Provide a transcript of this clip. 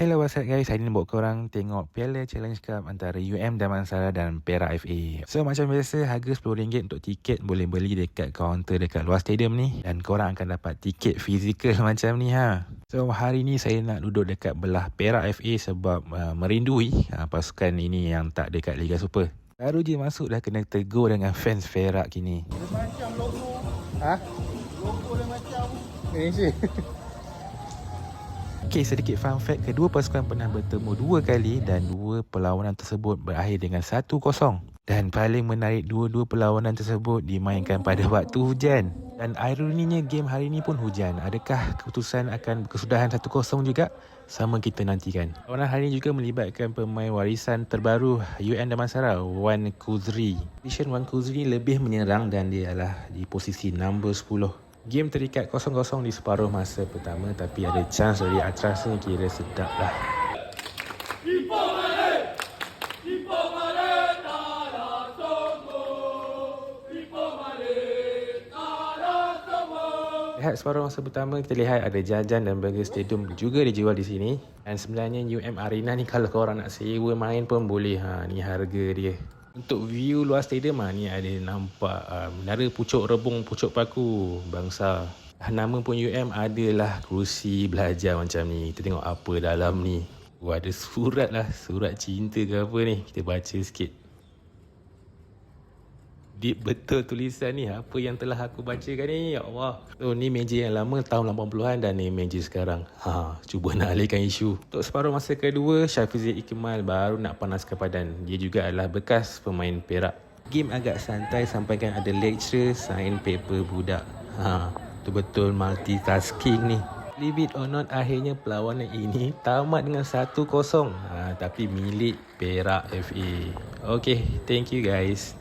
Hello, what's up guys? Hari ni buat korang tengok Piala Challenge Cup antara Damansara dan Perak FA. So macam biasa, harga RM10 untuk tiket boleh beli dekat kaunter dekat luar stadium ni. Dan korang akan dapat tiket fizikal macam ni ha. So hari ni saya nak duduk dekat belah Perak FA sebab merindui pasukan ini yang tak dekat Liga Super. Baru je masuk dah kena tegur dengan fans Perak kini. Dia macam logo. Ha? Logo dia macam Malaysia. Okey, sedikit fun fact, kedua pasukan pernah bertemu 2 kali dan 2 perlawanan tersebut berakhir dengan 1-0. Dan paling menarik, dua-dua perlawanan tersebut dimainkan pada waktu hujan. Dan ironinya game hari ni pun hujan. Adakah keputusan akan kesudahan 1-0 juga? Sama kita nantikan. Perlawanan hari ini juga melibatkan pemain warisan terbaru Damansara, Wan Khuzri. Position Wan Khuzri lebih menyerang dan dia adalah di posisi nombor 10. Game terikat 0-0 di separuh masa pertama, tapi ada chance dari Atras ni kira sedap lah. Lihat separuh masa pertama, kita lihat ada jajan dan burger stadium juga dijual di sini. Dan sebenarnya Arena ni kalau korang nak sewa main pun boleh. Ni harga dia. Untuk view luar stadium ni ada nampak menara pucuk rebung, pucuk paku bangsa. Nama pun adalah kerusi belajar macam ni. Kita tengok apa dalam ni. Ada surat lah, surat cinta ke apa ni. Kita baca sikit. Deep betul tulisan ni. Apa yang telah aku bacakan ni, ya Allah. So ni meja yang lama tahun 80-an dan ni meja sekarang. Cuba nak alihkan isu. Untuk separuh masa kedua, Syafizi Ikmal baru nak panaskan padan. Dia juga adalah bekas pemain Perak. Game agak santai sampaikan ada lecture, sign paper budak. Betul-betul multitasking ni. Believe it or not, akhirnya perlawanan ini tamat dengan 1-0. Tapi milik Perak FA. Okay, thank you guys.